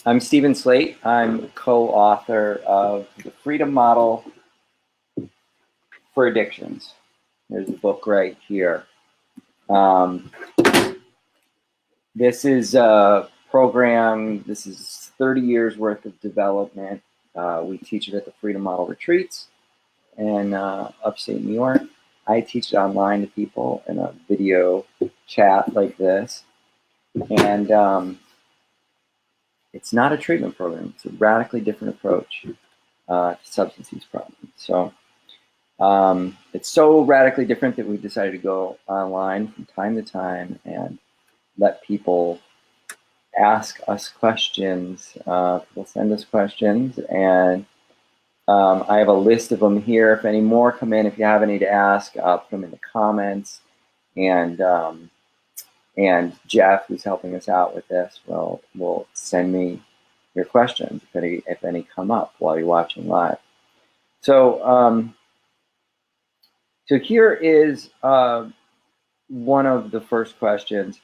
I'm Steven Slate. I'm co-author of The Freedom Model for Addictions. There's the book right here. This is a program, this is 30 years worth of development. We teach it at the Freedom Model Retreats in upstate New York. I teach it online to people in a video chat like this. And it's not a treatment program. It's a radically different approach to substance use problems. So it's so radically different that we decided to go online from time to time and let people ask us questions. People send us questions, and I have a list of them here. If any more come in, if you have any to ask, put them in the comments. And Jeff, who's helping us out with this, will send me your questions if any come up while you're watching live. So so here is one of the first questions.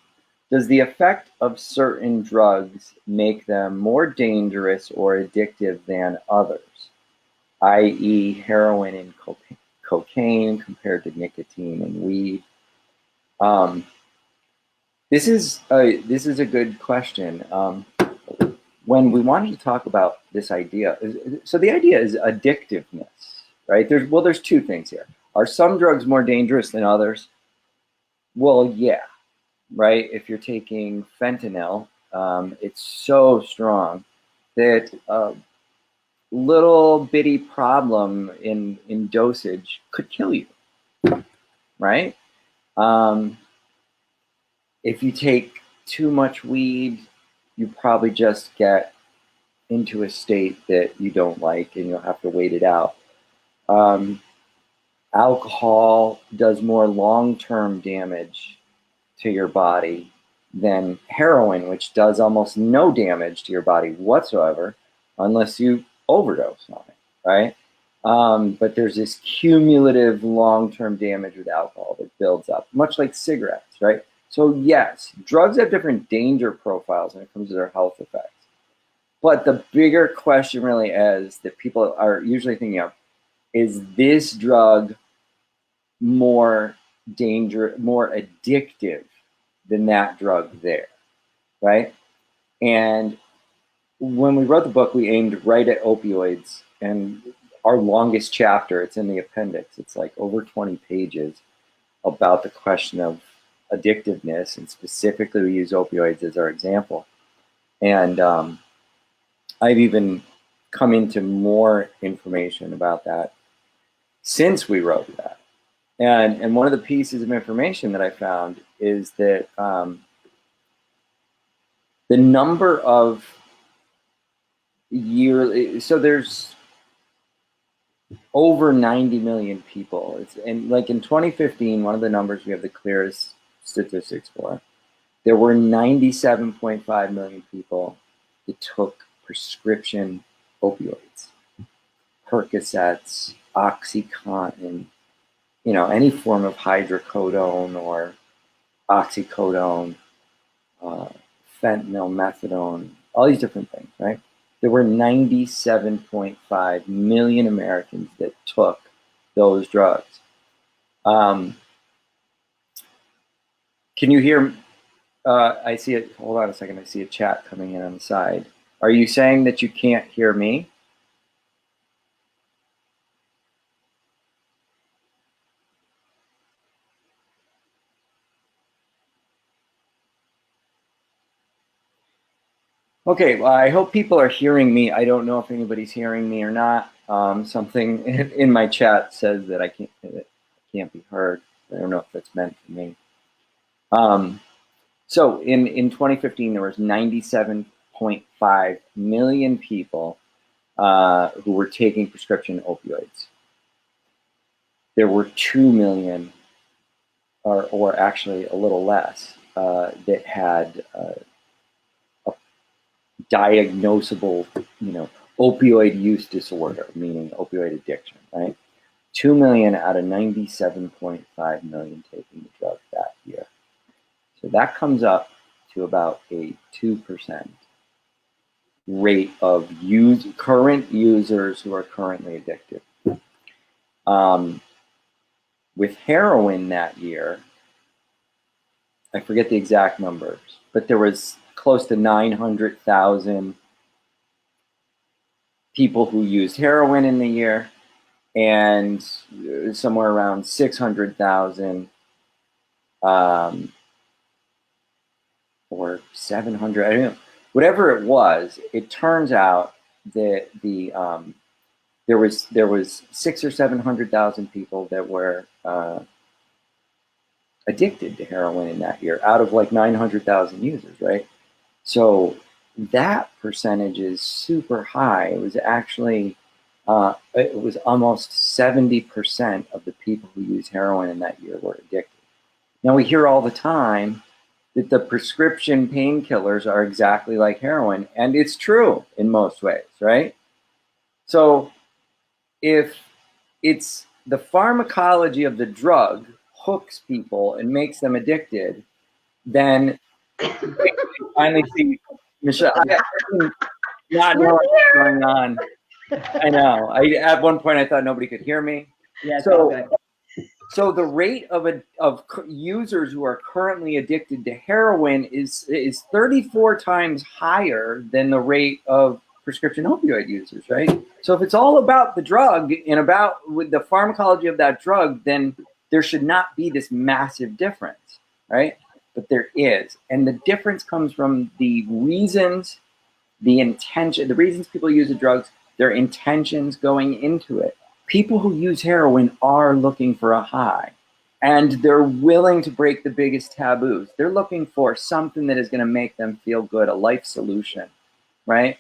Does the effect of certain drugs make them more dangerous or addictive than others, i.e. heroin and cocaine compared to nicotine and weed? This is a good question. When we wanted to talk about this idea, so the idea is addictiveness, right? There's two things here. Are some drugs more dangerous than others? Well, yeah, right? If you're taking fentanyl, it's so strong that a little bitty problem in dosage could kill you, right? If you take too much weed, you probably just get into a state that you don't like and you'll have to wait it out. Alcohol does more long-term damage to your body than heroin, which does almost no damage to your body whatsoever unless you overdose on it, right? But there's this cumulative long-term damage with alcohol that builds up, much like cigarettes, right? So yes, drugs have different danger profiles when it comes to their health effects. But the bigger question really is that people are usually thinking of, is this drug more addictive than that drug there, right? And when we wrote the book, we aimed right at opioids, and our longest chapter, it's in the appendix, it's like over 20 pages about the question of addictiveness, and specifically we use opioids as our example. And I've even come into more information about that since we wrote that. And one of the pieces of information that I found is that the number of so there's over 90 million people. And like in 2015, one of the numbers we have the clearest statistics for, there were 97.5 million people that took prescription opioids, Percocets, OxyContin, any form of hydrocodone or oxycodone, fentanyl, methadone, all these different things, right? There were 97.5 million Americans that took those drugs. Can you hear? I see it. Hold on a second. I see a chat coming in on the side. Are you saying that you can't hear me? Okay, well, I hope people are hearing me. I don't know if anybody's hearing me or not. Something in my chat says that I can't be heard. I don't know if that's meant for me. So in 2015, there was 97.5 million people who were taking prescription opioids. There were 2 million, or actually a little less, that had diagnosable, opioid use disorder, meaning opioid addiction, right? 2 million out of 97.5 million taking the drug that year. So that comes up to about a 2% rate of current users who are currently addicted. With heroin that year, I forget the exact numbers, but there was close to 900,000 people who used heroin in the year, and somewhere around 600,000 or 700, I don't know, whatever it was. It turns out that there was 600,000 or 700,000 people that were addicted to heroin in that year, out of like 900,000 users, right? So that percentage is super high. It was actually, it was almost 70% of the people who used heroin in that year were addicted. Now we hear all the time that the prescription painkillers are exactly like heroin, and it's true in most ways, right? So if it's the pharmacology of the drug hooks people and makes them addicted, then we finally see Michelle. I not know what's going on. I know. At one point I thought nobody could hear me. Yeah. So the rate of users who are currently addicted to heroin is 34 times higher than the rate of prescription opioid users, right? So if it's all about the drug and about with the pharmacology of that drug, then there should not be this massive difference, right? But there is. And the difference comes from the reasons, the intention, the reasons people use the drugs, their intentions going into it. People who use heroin are looking for a high, and they're willing to break the biggest taboos. They're looking for something that is going to make them feel good, a life solution, right?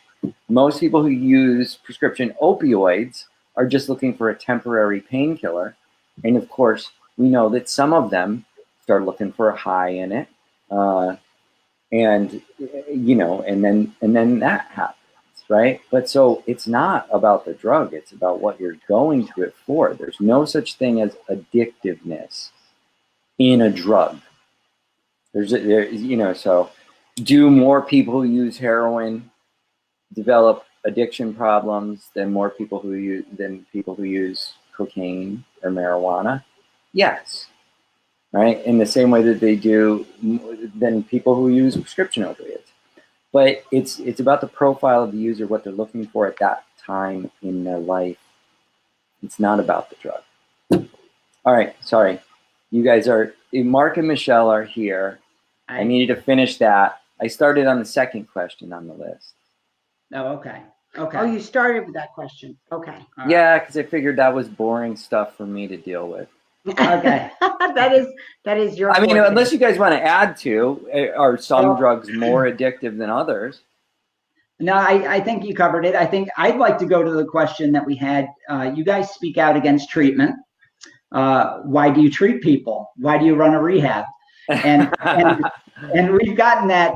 Most people who use prescription opioids are just looking for a temporary painkiller. And of course, we know that some of them start looking for a high in it. And then that happens. Right? But so it's not about the drug, it's about what you're going to it for. There's no such thing as addictiveness in a drug. So do more people who use heroin develop addiction problems than people who use cocaine or marijuana? Yes. Right? In the same way that they do than people who use prescription opioids. But it's about the profile of the user, what they're looking for at that time in their life. It's not about the drug. All right, sorry. You guys Mark and Michelle are here. I needed to finish that. I started on the second question on the list. Oh, okay. Okay. Oh, you started with that question. Okay. Yeah, because I figured that was boring stuff for me to deal with. Okay. that is your. I mean, unless you guys want to add to, are some drugs more addictive than others? No, I think you covered it. I think I'd like to go to the question that we had. You guys speak out against treatment. Why do you treat people? Why do you run a rehab? And we've gotten that,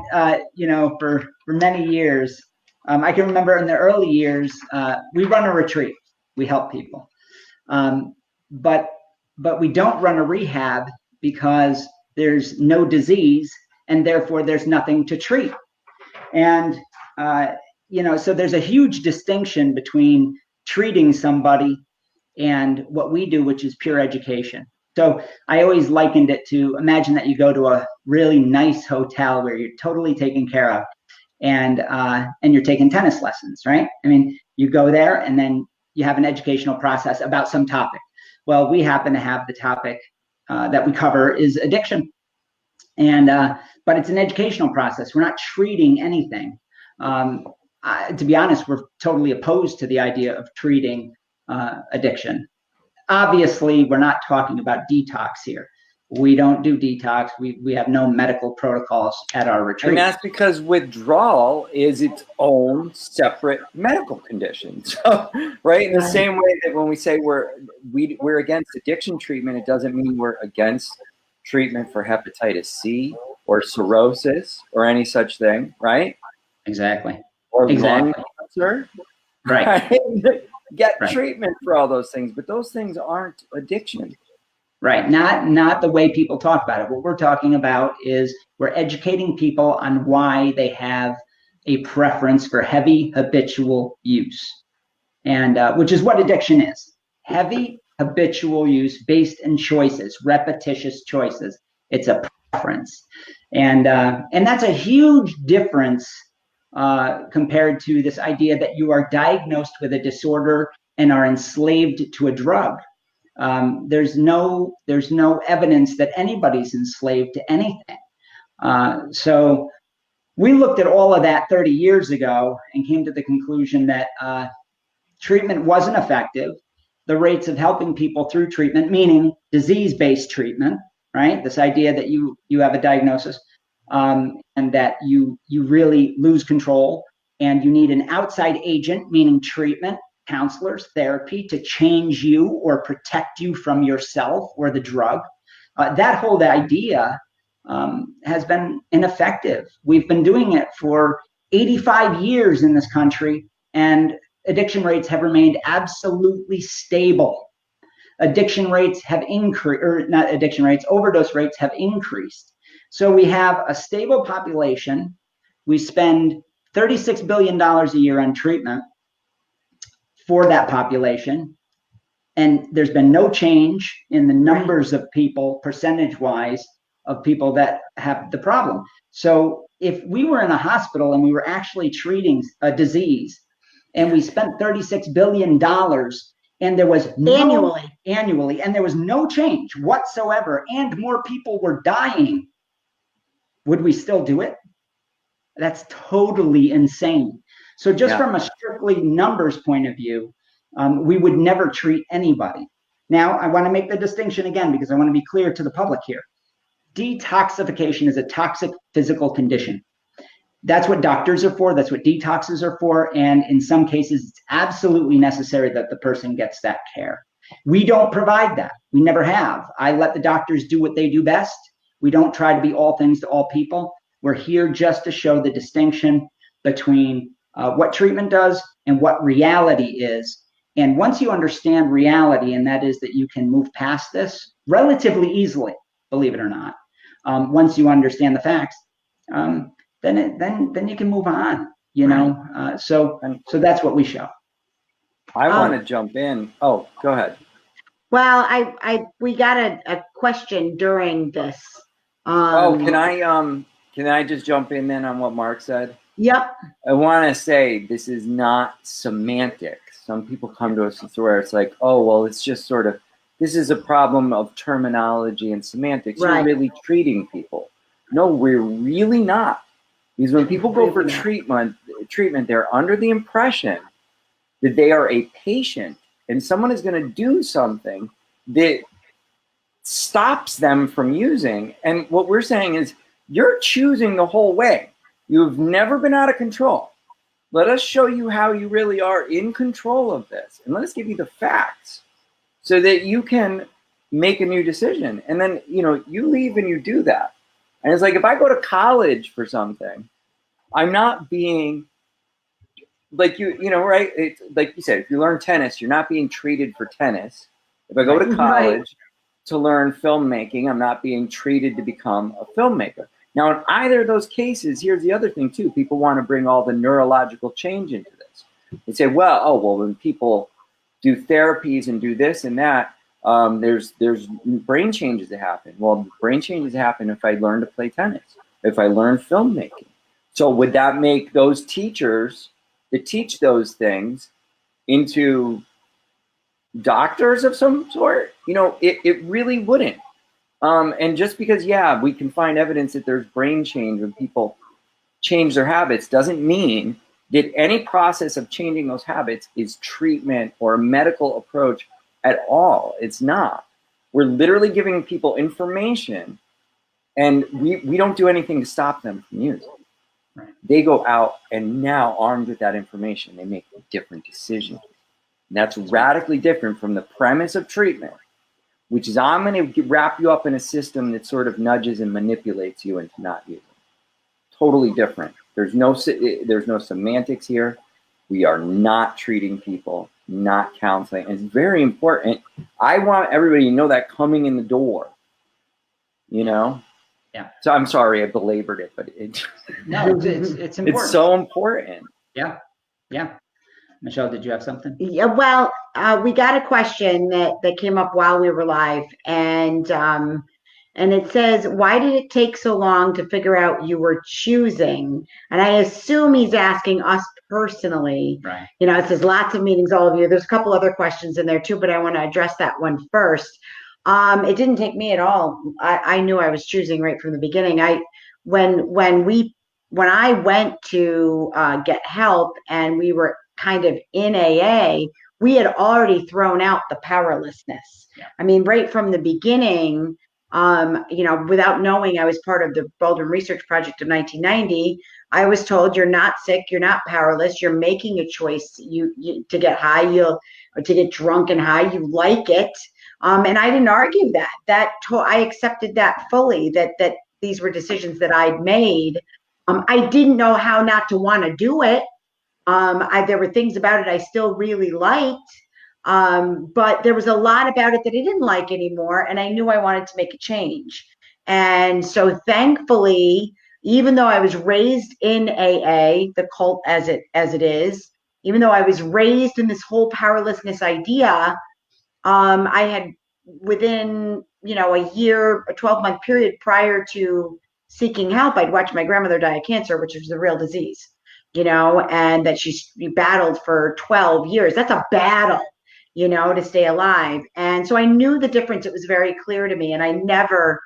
for many years. I can remember in the early years, we run a retreat. We help people. But we don't run a rehab because there's no disease and therefore there's nothing to treat. And, so there's a huge distinction between treating somebody and what we do, which is pure education. So I always likened it to, imagine that you go to a really nice hotel where you're totally taken care of and you're taking tennis lessons, right? I mean, you go there and then you have an educational process about some topic. Well, we happen to have the topic that we cover is addiction, but it's an educational process. We're not treating anything. To be honest, we're totally opposed to the idea of treating addiction. Obviously, we're not talking about detox here. We don't do detox. We have no medical protocols at our retreat. And that's because withdrawal is its own separate medical condition. So, right? In the same way that when we say we're against addiction treatment, it doesn't mean we're against treatment for hepatitis C or cirrhosis or any such thing, right? Exactly. Or lung cancer. Right. Get treatment for all those things, but those things aren't addiction. Right, not the way people talk about it. What we're talking about is we're educating people on why they have a preference for heavy habitual use, and which is what addiction is. Heavy habitual use based in choices, repetitious choices. It's a preference, and that's a huge difference compared to this idea that you are diagnosed with a disorder and are enslaved to a drug. There's no evidence that anybody's enslaved to anything. So we looked at all of that 30 years ago and came to the conclusion that treatment wasn't effective. The rates of helping people through treatment, meaning disease-based treatment, right? This idea that you have a diagnosis and that you really lose control and you need an outside agent, meaning treatment, counselors, therapy, to change you or protect you from yourself or the drug. That whole idea has been ineffective. We've been doing it for 85 years in this country, and addiction rates have remained absolutely stable. Addiction rates have increased, or not addiction rates, overdose rates have increased. So we have a stable population. We spend $36 billion a year on treatment for that population. And there's been no change in the numbers of people, percentage-wise, of people that have the problem. So if we were in a hospital and we were actually treating a disease and we spent $36 billion and there was annually, and there was no change whatsoever and more people were dying, would we still do it? That's totally insane. So just from a strictly numbers point of view, we would never treat anybody. Now, I want to make the distinction again because I want to be clear to the public here. Detoxification is a toxic physical condition. That's what doctors are for. That's what detoxes are for. And in some cases, it's absolutely necessary that the person gets that care. We don't provide that. We never have. I let the doctors do what they do best. We don't try to be all things to all people. We're here just to show the distinction between what treatment does and what reality is. And once you understand reality, and that is that you can move past this relatively easily, believe it or not, once you understand the facts, then you can move on, you know. So that's what we show. I want to jump in. Oh, go ahead. Well, we got a question during this. Can I just jump in then on what Mark said? Yep. I want to say this is not semantics. Some people come to us where it's like, oh, well, it's just sort of, this is a problem of terminology and semantics. Right. You're really treating people. No, we're really not. Because when people go for treatment, they're under the impression that they are a patient and someone is going to do something that stops them from using. And what we're saying is, you're choosing the whole way. You've never been out of control. Let us show you how you really are in control of this. And let us give you the facts so that you can make a new decision. And then, you know, you leave and you do that. And it's like, if I go to college for something, I'm not being like you know, right? It's like you said, if you learn tennis, you're not being treated for tennis. If I go to college to learn filmmaking, I'm not being treated to become a filmmaker. Now, in either of those cases, here's the other thing too. People want to bring all the neurological change into this. They say, well, when people do therapies and do this and that, there's brain changes that happen. Well, brain changes happen if I learn to play tennis, if I learn filmmaking. So would that make those teachers that teach those things into doctors of some sort? You know, it really wouldn't. And just because, we can find evidence that there's brain change when people change their habits doesn't mean that any process of changing those habits is treatment or a medical approach at all. It's not. We're literally giving people information, and we don't do anything to stop them from using. Right. They go out and now, armed with that information, they make a different decision. And that's radically different from the premise of treatment, which is I'm going to wrap you up in a system that sort of nudges and manipulates you into not using. Totally different. There's no semantics here. We are not treating people, not counseling. And it's very important. I want everybody to know that coming in the door, you know? Yeah. So I'm sorry I belabored it, but No, it's important. it's so important. Yeah. Michelle, did you have something? Yeah, well, we got a question that came up while we were live, and it says, "Why did it take so long to figure out you were choosing?" And I assume he's asking us personally. Right. You know, it says lots of meetings, all of you. There's a couple other questions in there too, but I want to address that one first. It didn't take me at all. I knew I was choosing right from the beginning. When I went to get help and we were kind of in AA, we had already thrown out the powerlessness. Yeah. I mean, right from the beginning, you know, without knowing I was part of the Baldwin Research Project of 1990, I was told you're not sick, you're not powerless, you're making a choice. You to get high, or to get drunk and high, you like it. And I didn't argue that. I accepted that fully. That these were decisions that I'd made. I didn't know how not to want to do it. There were things about it I still really liked, but there was a lot about it that I didn't like anymore, and I knew I wanted to make a change. And so thankfully, even though I was raised in AA, the cult as it is, even though I was raised in this whole powerlessness idea, I had, within, you know, a 12-month period prior to seeking help, I'd watched my grandmother die of cancer, which was a real disease, you know, and that she battled for 12 years. That's a battle, you know, to stay alive. And so I knew the difference. It was very clear to me. And I never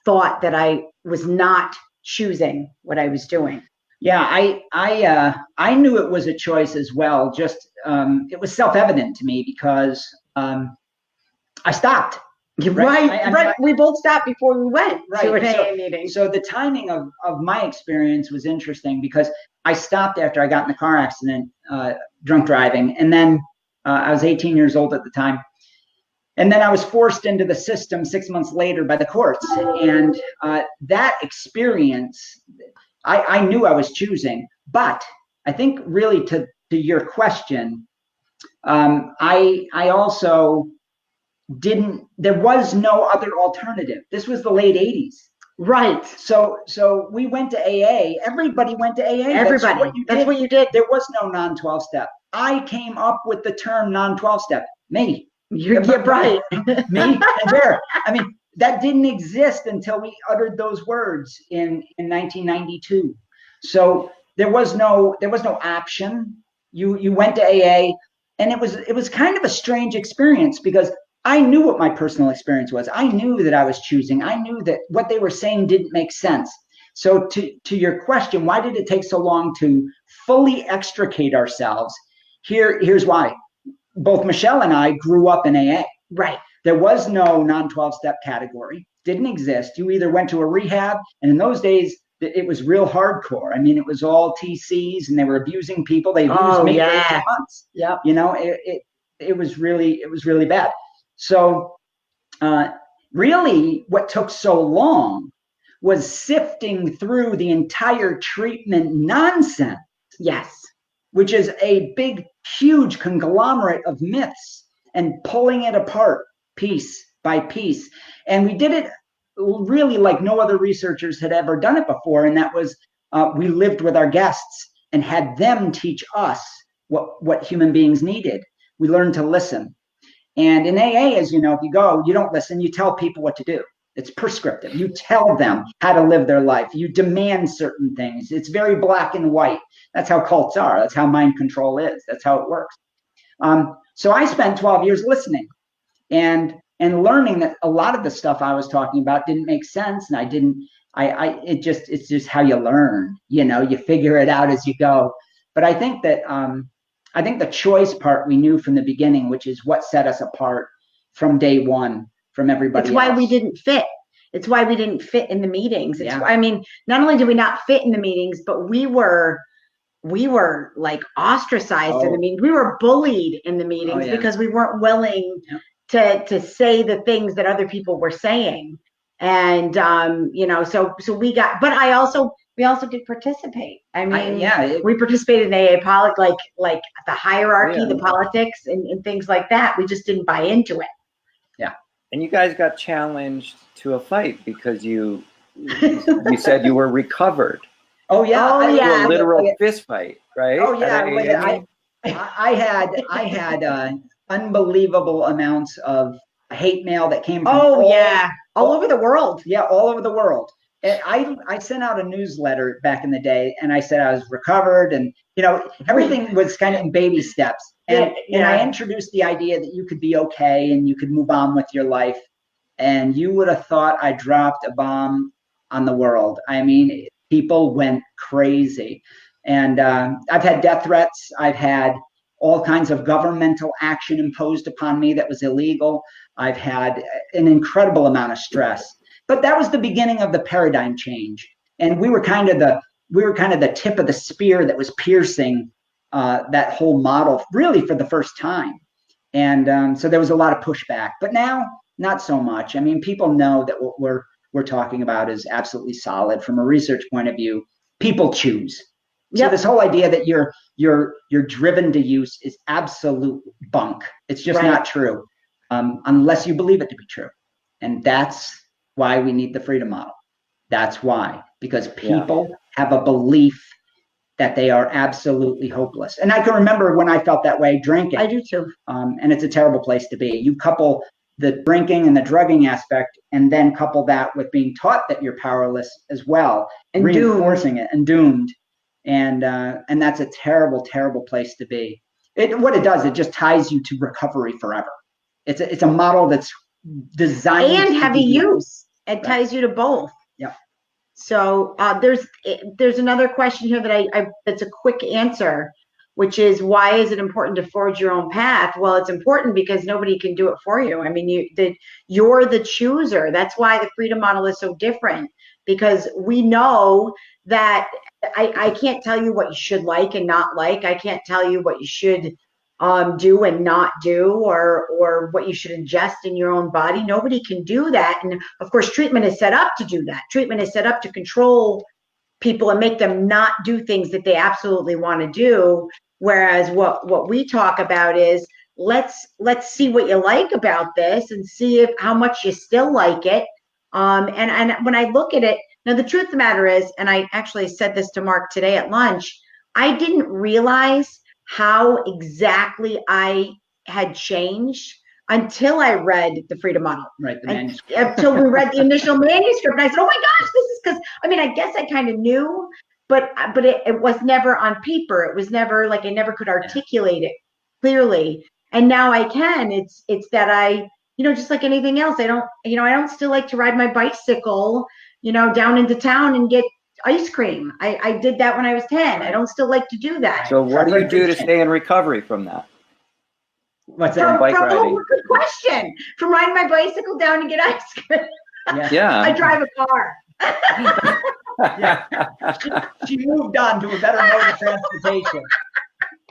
thought that I was not choosing what I was doing. Yeah, I knew it was a choice as well. Just it was self-evident to me because I stopped. Right. We both stopped before we went to an AA meeting. So the timing of my experience was interesting because I stopped after I got in the car accident, drunk driving, and then I was 18 years old at the time. And then I was forced into the system 6 months later by the courts. And that experience, I knew I was choosing. But I think really to your question, I also there was no other alternative. This was the late 80s. Right. So we went to AA. Everybody went to AA. Everybody. That's what you did. There was no non-12 step. I came up with the term non-12 step. Me. You're right. Me and Bear. I mean, that didn't exist until we uttered those words in 1992. So there was no option. You went to AA, and it was kind of a strange experience because I knew what my personal experience was. I knew that I was choosing. I knew that what they were saying didn't make sense. So to your question, why did it take so long to fully extricate ourselves? Here's why. Both Michelle and I grew up in AA. Right. There was no non-12 step category. Didn't exist. You either went to a rehab, and in those days, it was real hardcore. I mean, it was all TCs, and they were abusing people. They abused me for 8 months. Yep. You know, it was really bad. So really what took so long was sifting through the entire treatment nonsense. Yes. Which is a big, huge conglomerate of myths, and pulling it apart piece by piece. And we did it really like no other researchers had ever done it before. And that was, we lived with our guests and had them teach us what human beings needed. We learned to listen. And in AA, as you know, if you go, you don't listen, you tell people what to do. It's prescriptive. You tell them how to live their life. You demand certain things. It's very black and white. That's how cults are. That's how mind control is. That's how it works. So I spent 12 years listening and learning that a lot of the stuff I was talking about didn't make sense. And it's just how you learn, you know, you figure it out as you go. But I think that, I think the choice part we knew from the beginning, which is what set us apart from day one from everybody else. It's why we didn't fit. It's why we didn't fit in the meetings. Yeah. I mean, not only did we not fit in the meetings, but we were like ostracized in the meetings. We were bullied in the meetings because we weren't willing to say the things that other people were saying. And you know, so we got, but we also did participate. I mean, we participated in AA like the hierarchy, the politics, and things like that. We just didn't buy into it. Yeah. And you guys got challenged to a fight because you you said you were recovered. Oh yeah. Oh, yeah. A literal fist fight, right? Oh yeah. I had unbelievable amounts of hate mail that came from all over the world. Yeah, all over the world. I sent out a newsletter back in the day, and I said I was recovered, and everything was kind of in baby steps. And I introduced the idea that you could be okay and you could move on with your life. And you would have thought I dropped a bomb on the world. I mean, people went crazy. And I've had death threats. I've had all kinds of governmental action imposed upon me that was illegal. I've had an incredible amount of stress. But that was the beginning of the paradigm change. And we were kind of the tip of the spear that was piercing that whole model really for the first time. And so there was a lot of pushback. But now, not so much. I mean, people know that what we're talking about is absolutely solid from a research point of view. People choose. So this whole idea that you're driven to use is absolute bunk. It's just not true, unless you believe it to be true. And that's why we need the freedom model. That's why, because people have a belief that they are absolutely hopeless. And I can remember when I felt that way drinking. I do too. And it's a terrible place to be. You couple the drinking and the drugging aspect, and then couple that with being taught that you're powerless as well, and reinforcing it and doomed. And that's a terrible, terrible place to be. What it does, it just ties you to recovery forever. It's a model that's designed and heavy use. It ties you to both. Yeah. So there's another question here that I that's a quick answer, which is, why is it important to forge your own path? Well, it's important because nobody can do it for you. I mean, you're the chooser. That's why the freedom model is so different, because we know that I can't tell you what you should like and not like. I can't tell you what you should do and not do, or what you should ingest in your own body. Nobody can do that. And of course, treatment is set up to do that. Treatment is set up to control people and make them not do things that they absolutely want to do. Whereas what we talk about is, let's see what you like about this and see how much you still like it. And when I look at it, now the truth of the matter is, and I actually said this to Mark today at lunch, I didn't realize how exactly I had changed until I read the Freedom Model. Right, the manuscript. Until we read the initial manuscript. And I said, oh my gosh, this is, because, I mean, I guess I kind of knew, but it was never on paper. It was never like, I never could articulate it clearly. And now I can. It's that I, just like anything else, I don't still like to ride my bicycle, down into town and get ice cream. I did that when I was 10. I don't still like to do that. So what do you do to stay in recovery from that? What's that? Bike riding. Good question. From riding my bicycle down to get ice cream. Yeah. I drive a car. She moved on to a better mode of transportation.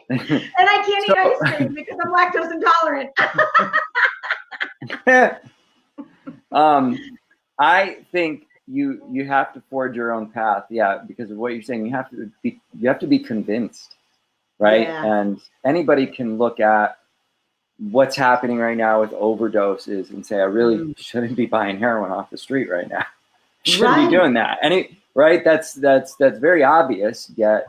And I can't eat ice cream because I'm lactose intolerant. I think you have to forge your own path, because of what you're saying. You have to be convinced, right? Yeah. And anybody can look at what's happening right now with overdoses and say, I really shouldn't be buying heroin off the street right now. Shouldn't be doing that. Right? That's very obvious, yet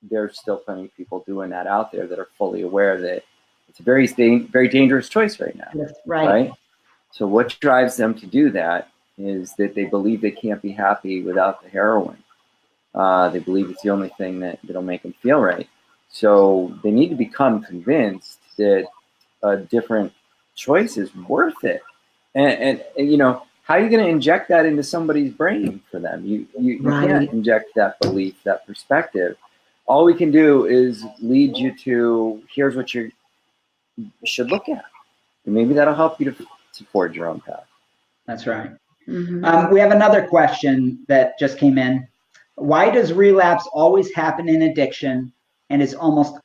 there's still plenty of people doing that out there that are fully aware that it's a very dangerous choice right now. Right? So what drives them to do that is that they believe they can't be happy without the heroin. They believe it's the only thing that'll make them feel right. So they need to become convinced that a different choice is worth it. And how are you going to inject that into somebody's brain for them? You can't inject that belief, that perspective. All we can do is lead you to, here's what you should look at. And maybe that'll help you to forge your own path. That's right. Mm-hmm. We have another question that just came in. Why does relapse always happen in addiction and is almost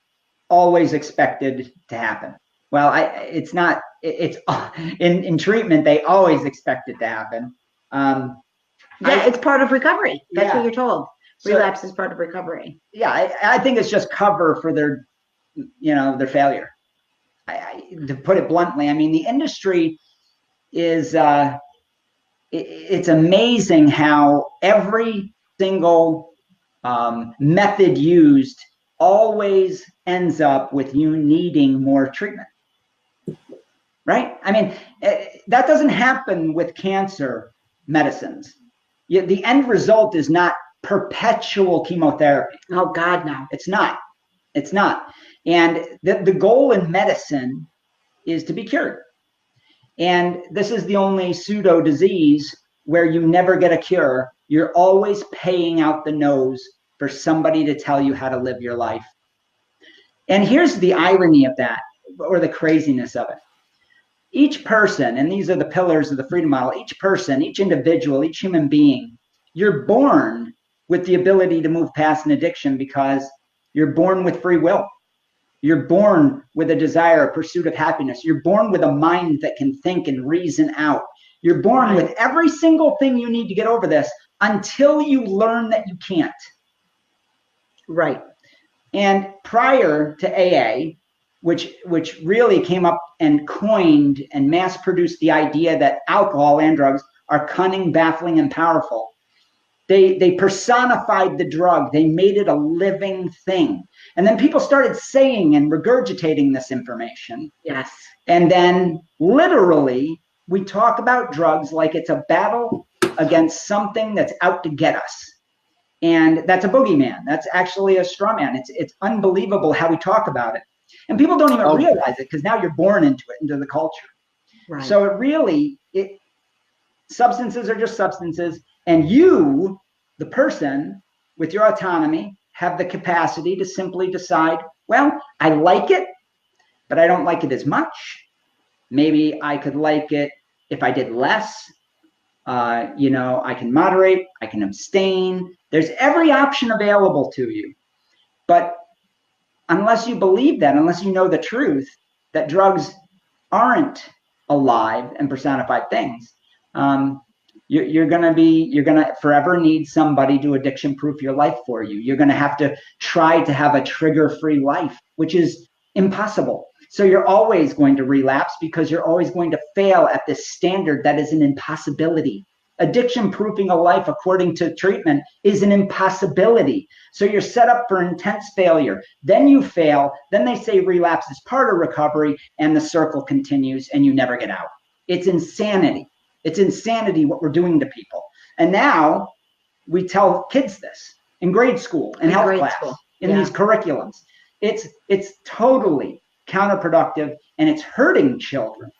always expected to happen? Well, it's not. It's in treatment. They always expect it to happen. It's part of recovery. That's what you're told. Relapse is part of recovery. Yeah, I think it's just cover for their failure. To put it bluntly, I mean, the industry is it's amazing how every single method used always ends up with you needing more treatment, right? I mean, that doesn't happen with cancer medicines. The end result is not perpetual chemotherapy. Oh God, no. It's not. It's not. And the goal in medicine is to be cured. And this is the only pseudo disease where you never get a cure. You're always paying out the nose for somebody to tell you how to live your life. And here's the irony of that, or the craziness of it. Each person, and these are the pillars of the freedom model, each person, each individual, each human being, you're born with the ability to move past an addiction because you're born with free will. You're born with a desire, a pursuit of happiness. You're born with a mind that can think and reason out. You're born with every single thing you need to get over this until you learn that you can't. Right. And prior to AA, which really came up and coined and mass produced the idea that alcohol and drugs are cunning, baffling, and powerful. They personified the drug. They made it a living thing. And then people started saying and regurgitating this information. Yes. And then literally, we talk about drugs like it's a battle against something that's out to get us. And that's a boogeyman. That's actually a straw man. It's unbelievable how we talk about it. And people don't even realize it because now you're born into it, into the culture. Right. So substances are just substances. And you, the person with your autonomy, have the capacity to simply decide, well, I like it, but I don't like it as much. Maybe I could like it if I did less. I can moderate, I can abstain. There's every option available to you. But unless you believe that, unless you know the truth, that drugs aren't alive and personified things, you're gonna forever need somebody to addiction proof your life for you. You're gonna have to try to have a trigger-free life, which is impossible. So you're always going to relapse because you're always going to fail at this standard that is an impossibility. Addiction proofing a life according to treatment is an impossibility. So you're set up for intense failure. Then you fail. Then they say relapse is part of recovery, and the circle continues and you never get out. It's insanity. It's insanity what we're doing to people. And now we tell kids this in grade school, in health class, in these curriculums. It's totally counterproductive, and it's hurting children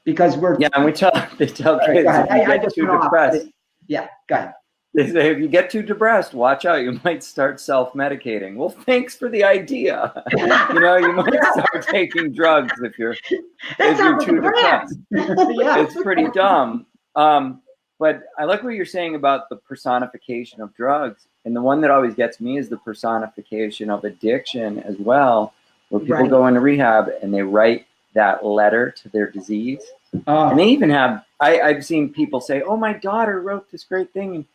because we're and they tell kids if you get too depressed. Go ahead. They say if you get too depressed, watch out, you might start self-medicating. Well, thanks for the idea. You might start taking drugs if you're too depressed. It's pretty dumb. But I like what you're saying about the personification of drugs. And the one that always gets me is the personification of addiction as well, where people go into rehab and they write that letter to their disease. And they even have, I've seen people say, oh, my daughter wrote this great thing.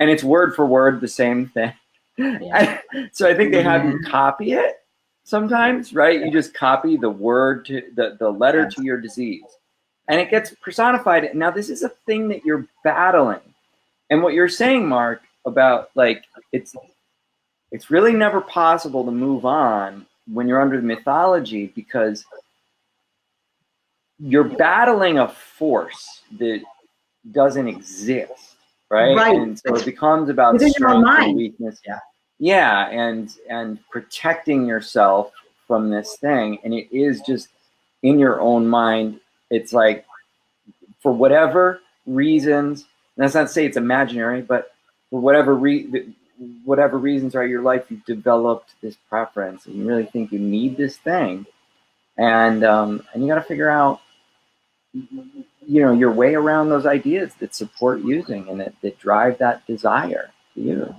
And it's word for word the same thing. So I think they have you copy it sometimes, right? You just copy the word to the letter to your disease. And it gets personified. Now, this is a thing that you're battling. And what you're saying, Mark, about it's really never possible to move on when you're under the mythology because you're battling a force that doesn't exist, right? And so it becomes about strength and weakness. And protecting yourself from this thing. And it is just in your own mind. It's like, for whatever reasons, and that's not to say it's imaginary, but for whatever reasons are your life, you've developed this preference and you really think you need this thing. And you got to figure out, your way around those ideas that support using and that drive that desire to use.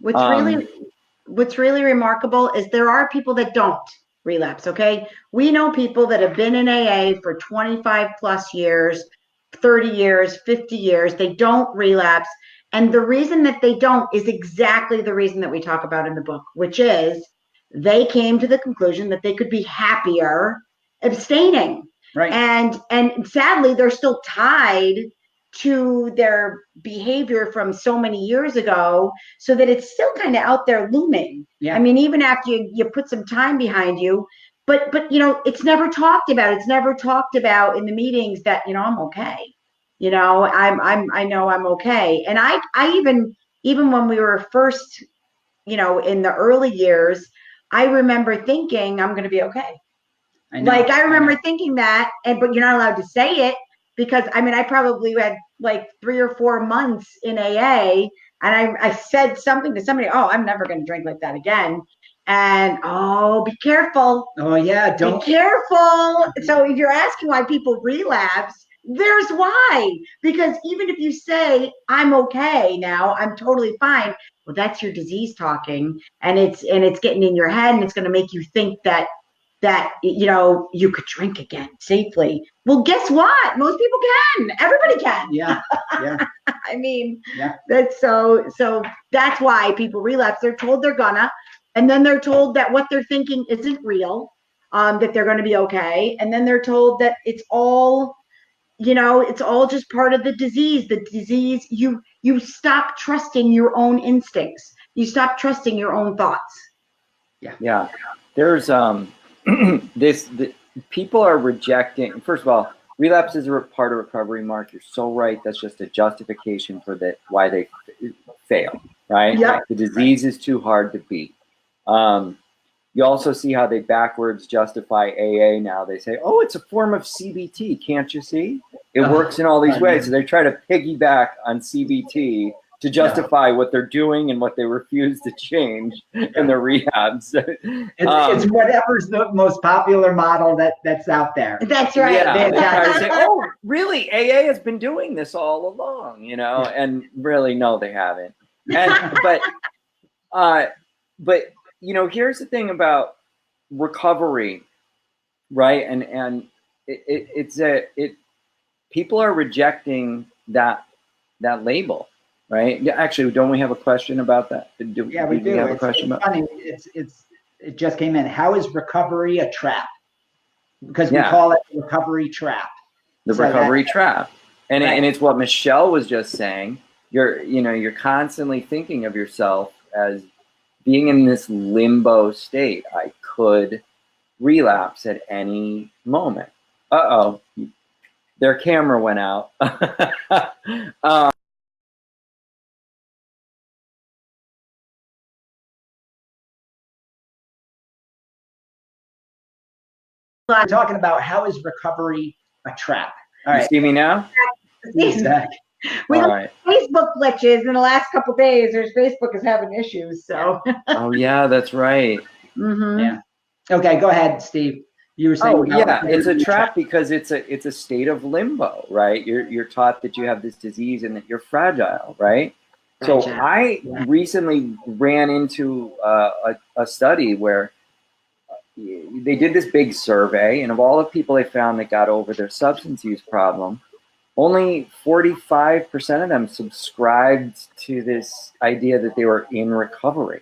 What's really remarkable is there are people that don't relapse. Okay. We know people that have been in AA for 25 plus years, 30 years, 50 years. They don't relapse. And the reason that they don't is exactly the reason that we talk about in the book, which is they came to the conclusion that they could be happier abstaining. Right. And sadly, they're still tied to their behavior from so many years ago, so that it's still kind of out there looming. Yeah. I mean, even after you put some time behind you, but it's never talked about. It's never talked about in the meetings that, I'm okay. I know I'm okay. And I even when we were first, in the early years, I remember thinking I'm going to be okay. I remember thinking that, but you're not allowed to say it, because I probably had like 3 or 4 months in AA, and I said something to somebody, oh, I'm never going to drink like that again. And be careful. Oh yeah, be careful. So if you're asking why people relapse, there's why. Because even if you say I'm okay now, I'm totally fine, well, that's your disease talking, and it's getting in your head, and it's going to make you think that you could drink again safely. Well, guess what? Most people can. Everybody can. Yeah. I mean, that's so that's why people relapse. They're told they're gonna, and then they're told that what they're thinking isn't real, that they're going to be okay, and then they're told that it's all just part of the disease. The disease, you stop trusting your own instincts. You stop trusting your own thoughts. Yeah. There's people are rejecting. First of all, relapse is a part of recovery. Mark, you're so right. That's just a justification for why they fail, right? Yeah. The disease is too hard to beat. You also see how they backwards justify AA now. They say, oh, it's a form of CBT. Can't you see? It works in all these ways. So they try to piggyback on CBT to justify what they're doing and what they refuse to change in their rehabs. It's whatever's the most popular model that's out there. That's right. Yeah, they try to say, oh, really? AA has been doing this all along, and really, no, they haven't. And but here's the thing about recovery, right? And people are rejecting that label. Right. Yeah. Actually, don't we have a question about that? We do. Have a question about? Funny. It just came in. How is recovery a trap? Because we call it the recovery trap. The recovery trap, and it's what Michelle was just saying. You're constantly thinking of yourself as being in this limbo state. I could relapse at any moment. Their camera went out. We're talking about how is recovery a trap. All right. You see me now? Exactly. All right. Facebook glitches in the last couple of days. Facebook is having issues. So. Oh yeah, that's right. Mm-hmm. Yeah. Okay, go ahead, Steve. You were saying. Oh yeah, it's a trap because it's a state of limbo, right? You're taught that you have this disease and that you're fragile, right? So I recently ran into a study where they did this big survey, and of all the people they found that got over their substance use problem, only 45% of them subscribed to this idea that they were in recovery.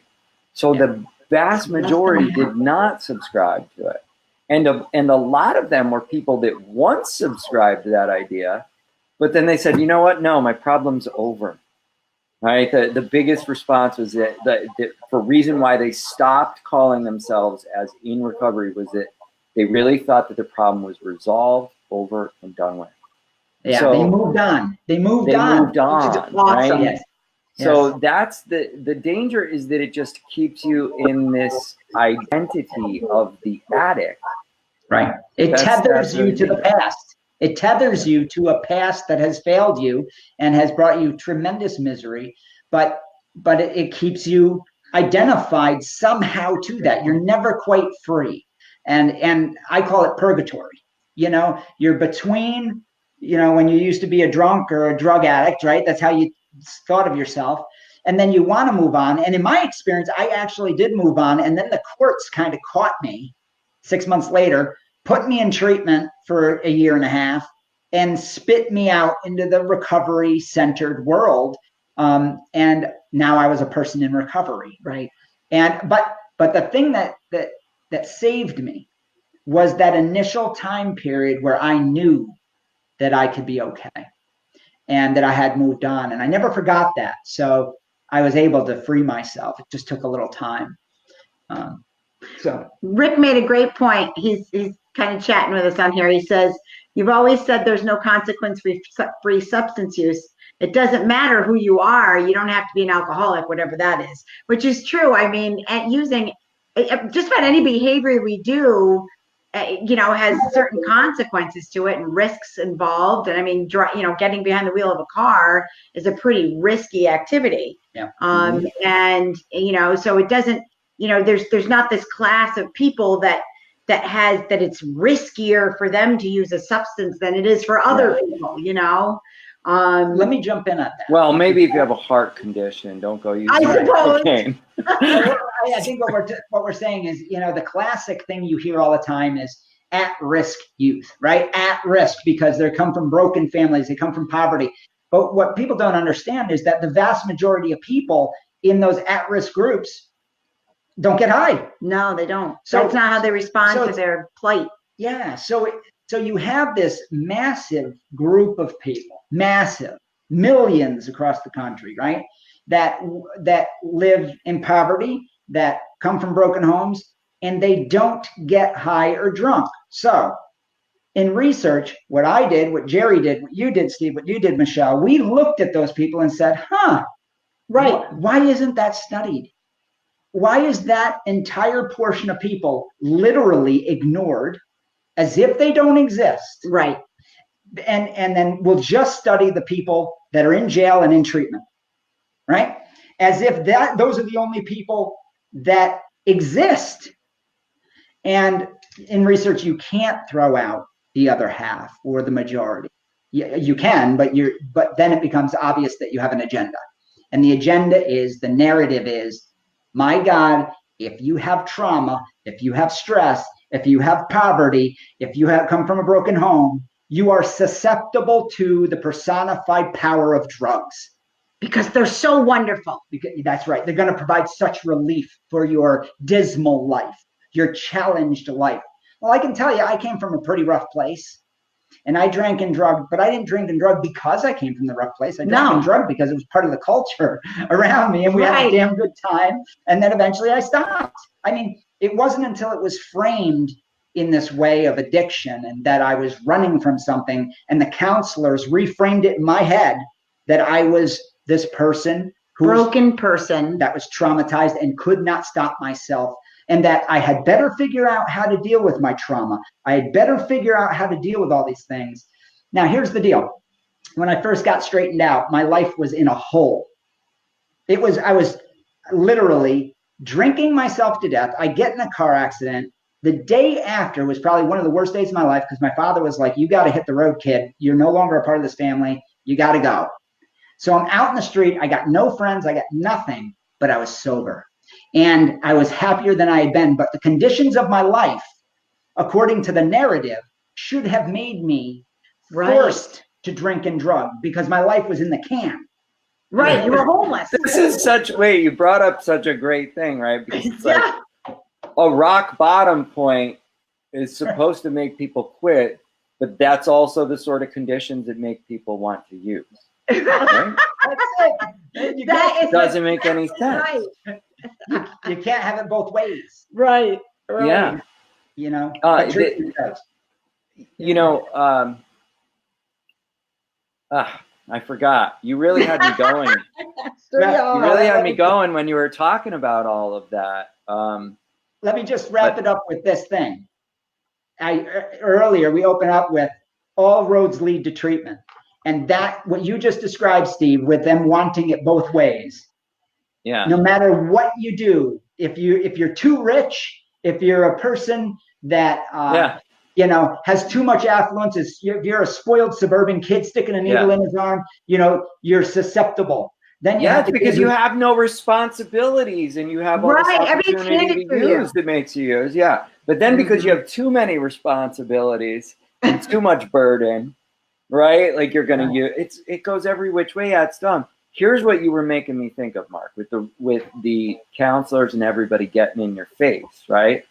So the vast majority did not subscribe to it. And a lot of them were people that once subscribed to that idea, but then they said, you know what? No, my problem's over. Right. The biggest response was that for reason why they stopped calling themselves as in recovery was that they really thought that the problem was resolved, over, and done with. Yeah, so they moved on. They moved on. Awesome. Right? Yes. So that's the danger, is that it just keeps you in this identity of the addict. Right. It tethers you to the past. It tethers you to a past that has failed you and has brought you tremendous misery, but it keeps you identified somehow to that. You're never quite free. And I call it purgatory. You're between, when you used to be a drunk or a drug addict, right? That's how you thought of yourself. And then you want to move on. And in my experience, I actually did move on. And then the courts kind of caught me 6 months later, put me in treatment for 1.5 years, and spit me out into the recovery-centered world. And now I was a person in recovery, right? But the thing that saved me was that initial time period where I knew that I could be okay. and that I had moved on. And I never forgot that. So I was able to free myself. It just took a little time. So Rick made a great point. He's kind of chatting with us on here. He says, "You've always said there's no consequence-free substance use. It doesn't matter who you are. You don't have to be an alcoholic, whatever that is," which is true. I mean, at using just about any behavior we do, has certain consequences to it and risks involved. And I mean, getting behind the wheel of a car is a pretty risky activity. Yeah. And so it doesn't. There's not this class of people that it's riskier for them to use a substance than it is for other people. Let me jump in on that. Well, maybe if you have a heart condition, don't go using cocaine. I think what we're saying is, the classic thing you hear all the time is at-risk youth, right? At risk because they come from broken families, they come from poverty. But what people don't understand is that the vast majority of people in those at-risk groups don't get high. No, they don't. So that's not how they respond to their plight. Yeah. So you have this massive group of people, massive millions across the country, right? That live in poverty, that come from broken homes, and they don't get high or drunk. So in research, what I did, what Jerry did, what you did, Steve, what you did, Michelle, we looked at those people and said, right, why isn't that studied? Why is that entire portion of people literally ignored as if they don't exist? Right. And then we'll just study the people that are in jail and in treatment, right? As if those are the only people that exist. And in research, you can't throw out the other half or the majority. You can, but then it becomes obvious that you have an agenda. And the agenda is, the narrative is, my God, if you have trauma, if you have stress, if you have poverty, if you have come from a broken home, you are susceptible to the personified power of drugs. Because they're so wonderful. That's right. They're going to provide such relief for your dismal life, your challenged life. Well, I can tell you, I came from a pretty rough place. And I drank and drugged, but I didn't drink and drug because I came from the rough place. I drank and drugged because it was part of the culture around me, and we had a damn good time. And then eventually I stopped. I mean, it wasn't until it was framed in this way of addiction and that I was running from something, and the counselors reframed it in my head that I was this person, broken person that was traumatized and could not stop myself. And that I had better figure out how to deal with my trauma. I had better figure out how to deal with all these things. Now, here's the deal. When I first got straightened out, my life was in a hole. I was literally drinking myself to death. I get in a car accident. The day after was probably one of the worst days of my life because my father was like, "You got to hit the road, kid. You're no longer a part of this family. You got to go." So I'm out in the street. I got no friends. I got nothing, but I was sober. And I was happier than I had been. But the conditions of my life, according to the narrative, should have made me forced to drink and drug because my life was in the can. Right. You were homeless. This is you brought up such a great thing, right? Because it's like a rock bottom point is supposed to make people quit, but that's also the sort of conditions that make people want to use. Right? It doesn't make any sense. Right. You can't have it both ways. Right. Yeah. I forgot. You really had me going. You really had me going when you were talking about all of that. Let me just wrap it up with this thing. Earlier we opened up with all roads lead to treatment. And that, what you just described, Steve, with them wanting it both ways. Yeah. No matter what you do, if you're too rich, if you're a person that has too much affluence, if you're a spoiled suburban kid sticking a needle in his arm, you're susceptible. Then it's because you have no responsibilities and you have all this opportunity to use that makes you use. Yeah. But then because you have too many responsibilities and too much burden, right? Like you're gonna use it goes every which way. Yeah, it's dumb. Here's what you were making me think of, Mark, with the counselors and everybody getting in your face, right?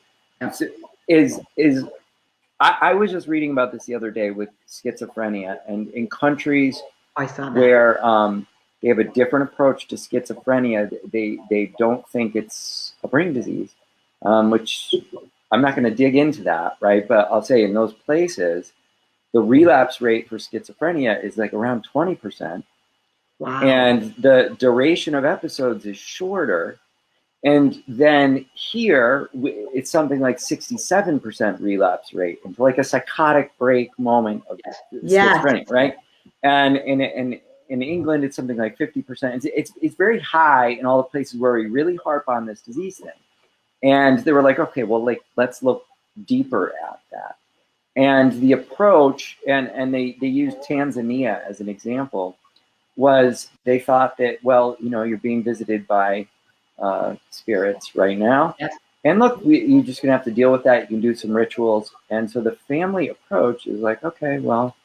I was just reading about this the other day with schizophrenia, and in countries I saw that. where they have a different approach to schizophrenia. They don't think it's a brain disease, which I'm not going to dig into that, right? But I'll say in those places, the relapse rate for schizophrenia is like around 20%. Wow. And the duration of episodes is shorter. And then here, it's something like 67% relapse rate into like a psychotic break moment of schizophrenia, right? And in England, it's something like 50%. It's very high in all the places where we really harp on this disease thing. And they were like, okay, well, like, let's look deeper at that. And the approach, and they used Tanzania as an example, was they thought that, well, you know, you're being visited by spirits right now. Yes. And look, you're just going to have to deal with that. You can do some rituals. And so the family approach is like, okay, well,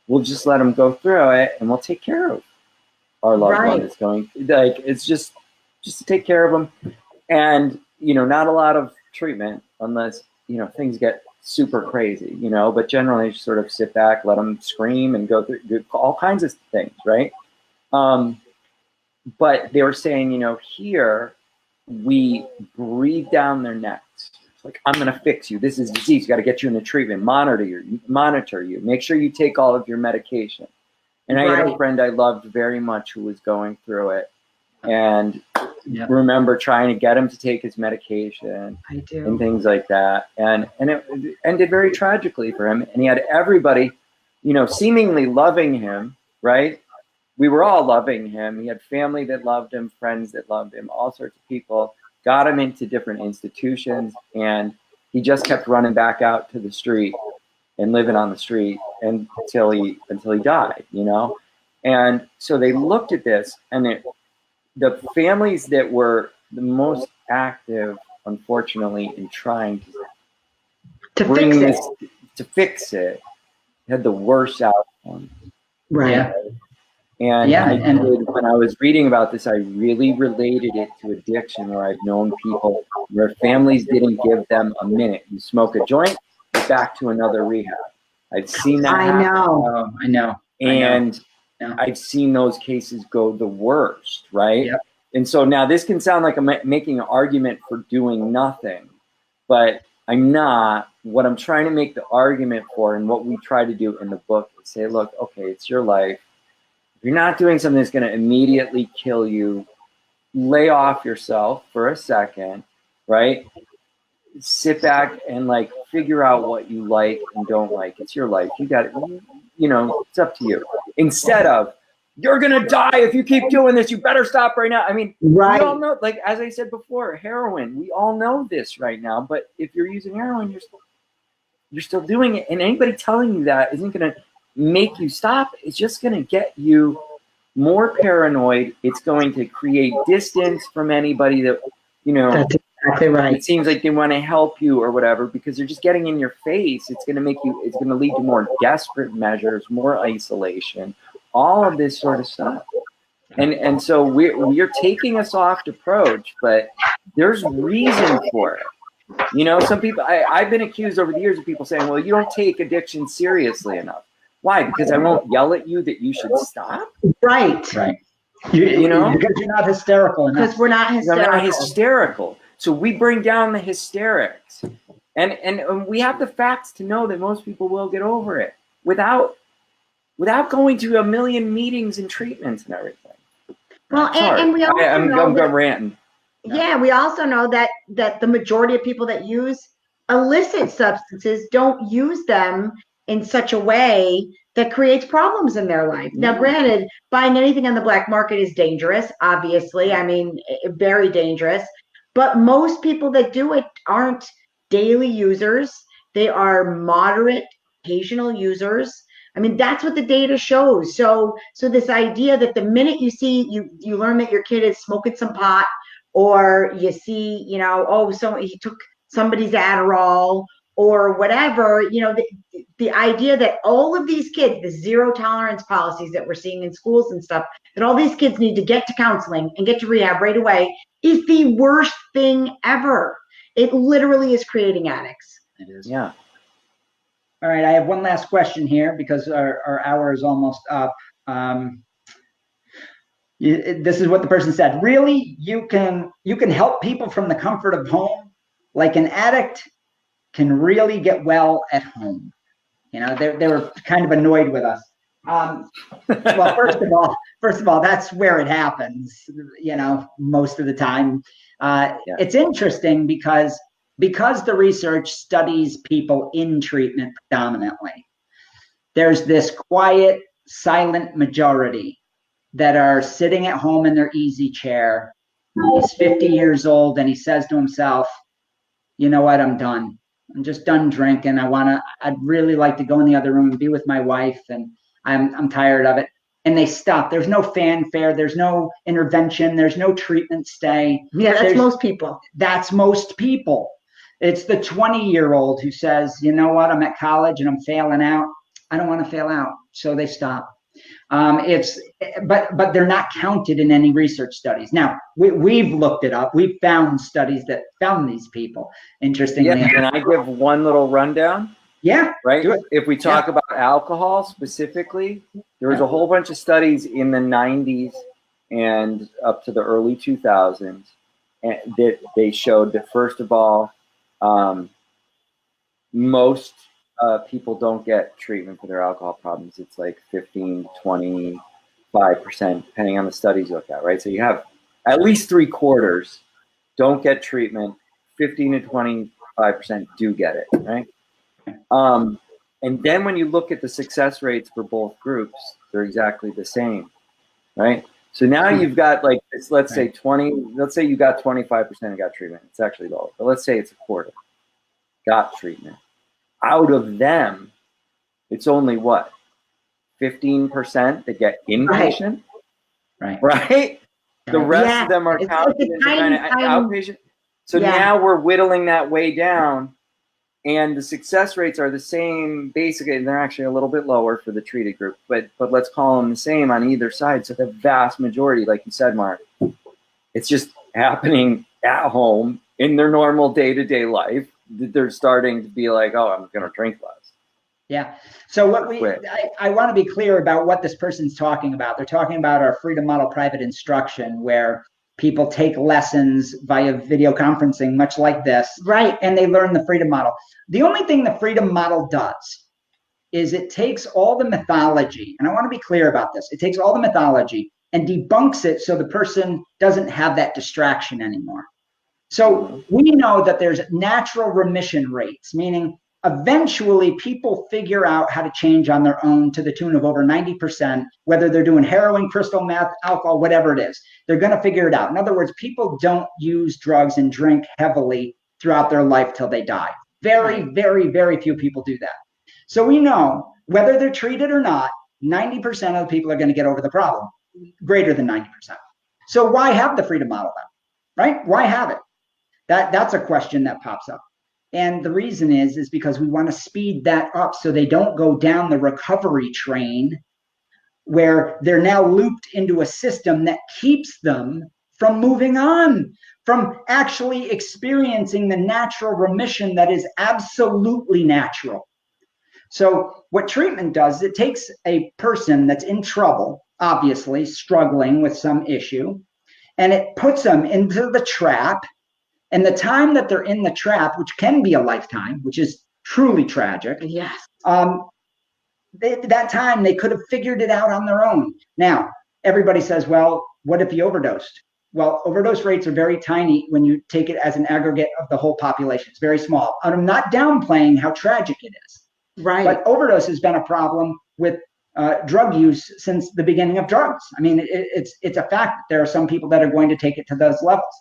we'll just let them go through it and we'll take care of our loved one that's going. Like, it's just to take care of them. And, you know, not a lot of treatment unless, you know, things get super crazy, you know, but generally just sort of sit back, let them scream and go through all kinds of things, right? But they were saying, you know, here we breathe down their necks. It's like, I'm going to fix you. This is disease. You got to get you into treatment, monitor you, make sure you take all of your medication. And I had a friend I loved very much who was going through it, and remember trying to get him to take his medication and things like that. And it ended very tragically for him. And he had everybody, you know, seemingly loving him, right? We were all loving him. He had family that loved him, friends that loved him, all sorts of people, got him into different institutions, and he just kept running back out to the street and living on the street until he died, you know? And so they looked at this, and the families that were the most active, unfortunately, in trying to fix it had the worst outcome. Right. Yeah. And when I was reading about this, I really related it to addiction, where I've known people where families didn't give them a minute. You smoke a joint, you're back to another rehab. I've seen that happen. I know. And I've seen those cases go the worst, right? Yep. And so now this can sound like I'm making an argument for doing nothing, but I'm not. What I'm trying to make the argument for, and what we try to do in the book, is say, look, okay, it's your life. If you're not doing something that's going to immediately kill you, lay off yourself for a second, right? Sit back and like figure out what you like and don't like. It's your life. You got it. You know, it's up to you. Instead of, you're going to die if you keep doing this. You better stop right now. I mean, we all know, like, as I said before, heroin, we all know this right now. But if you're using heroin, you're still doing it. And anybody telling you that isn't going to make you stop. It's just going to get you more paranoid. It's going to create distance from anybody that, you know, that's exactly right. It seems like they want to help you or whatever, because they're just getting in your face. It's going to lead to more desperate measures, more isolation, all of this sort of stuff. And so we're taking a soft approach, but there's reason for it. You know, some people, I've been accused over the years of people saying, well, you don't take addiction seriously enough. Why? Because I won't yell at you that you should stop? Right. You know? Because you're not hysterical enough. Because we're not hysterical. I'm not hysterical. So we bring down the hysterics. And we have the facts to know that most people will get over it without going to a million meetings and treatments and everything. Well, and we also I'm ranting. Yeah, we also know that the majority of people that use illicit substances don't use them in such a way that creates problems in their life. Now, granted, buying anything on the black market is dangerous, obviously. I mean, very dangerous. But most people that do it aren't daily users. They are moderate, occasional users. I mean, that's what the data shows. So this idea that the minute you see, you learn that your kid is smoking some pot, or you see, you know, oh, so he took somebody's Adderall or whatever, you know, the idea that all of these kids, the zero tolerance policies that we're seeing in schools and stuff, that all these kids need to get to counseling and get to rehab right away is the worst thing ever. It literally is creating addicts. It is. Yeah. All right, I have one last question here because our hour is almost up. This is what the person said. Really, you can help people from the comfort of home, like an addict can really get well at home. You know, they were kind of annoyed with us. Well, first of all, that's where it happens. You know, most of the time. It's interesting because the research studies people in treatment predominantly. There's this quiet, silent majority that are sitting at home in their easy chair. He's 50 years old and he says to himself, you know what, I'm done. I'm just done drinking. I'd really like to go in the other room and be with my wife, and I'm tired of it. And they stop. There's no fanfare. There's no intervention. There's no treatment stay. Yeah, that's most people. That's most people. It's the 20-year-old who says, you know what, I'm at college and I'm failing out. I don't want to fail out. So they stop. But they're not counted in any research studies. Now, we've looked it up. We've found studies that found these people, interestingly. Yeah, can I give one little rundown? Yeah. Right? If we talk about alcohol specifically, there was a whole bunch of studies in the 90s and up to the early 2000s that they showed that, first of all, most people don't get treatment for their alcohol problems. It's like 15, 25%, depending on the studies you look at, right? So you have at least 3/4 don't get treatment, 15 to 25% do get it, right? And then when you look at the success rates for both groups, they're exactly the same, right? So now you've got like, let's say you got 25% and got treatment. It's actually lower, but let's say it's 1/4 got treatment. Out of them, it's only what, 15% that get inpatient, right? The rest of them are counted as kind of outpatient. So now we're whittling that way down, and the success rates are the same. Basically, they're actually a little bit lower for the treated group, but let's call them the same on either side. So the vast majority, like you said, Mark, it's just happening at home in their normal day-to-day life. They're starting to be like, oh, I'm going to drink less. Yeah. So I want to be clear about what this person's talking about. They're talking about our Freedom Model private instruction, where people take lessons via video conferencing, much like this. Right. And they learn the Freedom Model. The only thing the Freedom Model does is it takes all the mythology, and I want to be clear about this. It takes all the mythology and debunks it so the person doesn't have that distraction anymore. So we know that there's natural remission rates, meaning eventually people figure out how to change on their own to the tune of over 90%, whether they're doing heroin, crystal meth, alcohol, whatever it is. They're going to figure it out. In other words, people don't use drugs and drink heavily throughout their life till they die. Very, very, very few people do that. So we know whether they're treated or not, 90% of the people are going to get over the problem, greater than 90%. So why have the Freedom Model then, right? Why have it? That's a question that pops up. And the reason is because we want to speed that up so they don't go down the recovery train where they're now looped into a system that keeps them from moving on, from actually experiencing the natural remission that is absolutely natural. So what treatment does, it takes a person that's in trouble, obviously struggling with some issue, and it puts them into the trap. And the time that they're in the trap, which can be a lifetime, which is truly tragic. Yes. That time they could have figured it out on their own. Now, everybody says, well, what if he overdosed? Well, overdose rates are very tiny when you take it as an aggregate of the whole population. It's very small. And I'm not downplaying how tragic it is. Right. But overdose has been a problem with drug use since the beginning of drugs. I mean, it's a fact that there are some people that are going to take it to those levels.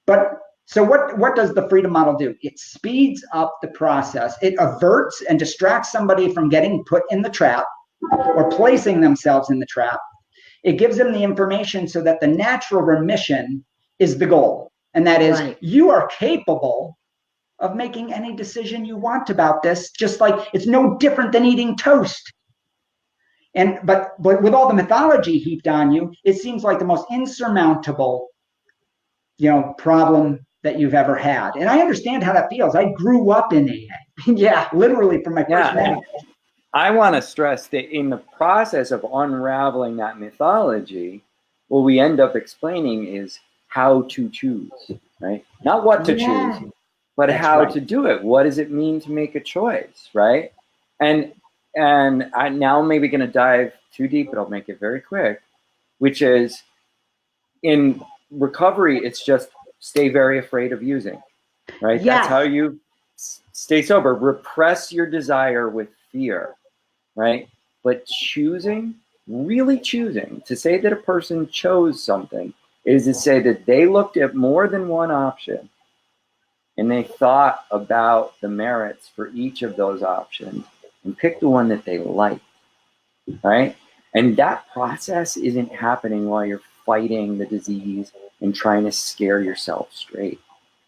But so what does the Freedom Model do? It speeds up the process. It averts and distracts somebody from getting put in the trap or placing themselves in the trap. It gives them the information so that the natural remission is the goal. And that is, you are capable of making any decision you want about this, just like it's no different than eating toast. But with all the mythology heaped on you, it seems like the most insurmountable, problem that you've ever had. And I understand how that feels. I grew up in AA. Yeah, literally from my first memory. I want to stress that in the process of unraveling that mythology, what we end up explaining is how to choose, right? Not what to Yeah. choose, but That's how right. to do it. What does it mean to make a choice, right? And I now maybe going to dive too deep, but I'll make it very quick, which is in recovery, it's just stay very afraid of using, right? Yes. That's how you stay sober. Repress your desire with fear, right? But choosing, really choosing, to say that a person chose something is to say that they looked at more than one option and they thought about the merits for each of those options and picked the one that they liked, right? And that process isn't happening while you're fighting the disease and trying to scare yourself straight,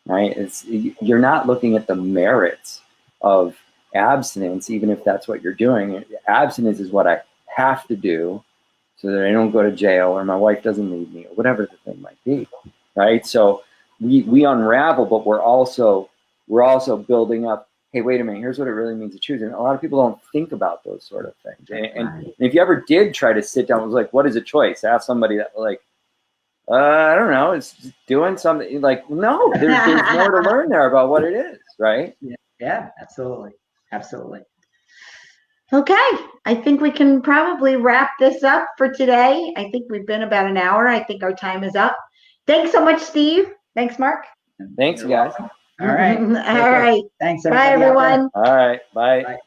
right? You're not looking at the merits of abstinence, even if that's what you're doing. Abstinence is what I have to do so that I don't go to jail or my wife doesn't leave me or whatever the thing might be, right? So we unravel, but we're also building up. Hey, wait a minute. Here's what it really means to choose. And a lot of people don't think about those sort of things. And if you ever did try to sit down and was like, what is a choice? Ask somebody that like, I don't know. It's just doing something like, no, there's more to learn there about what it is, right? Yeah, absolutely. Absolutely. Okay, I think we can probably wrap this up for today. I think we've been about an hour. I think our time is up. Thanks so much, Steve. Thanks, Mark. Thanks, guys. All right. All right. Thanks, Bye, everybody out there. everyone. All right. Bye. Bye.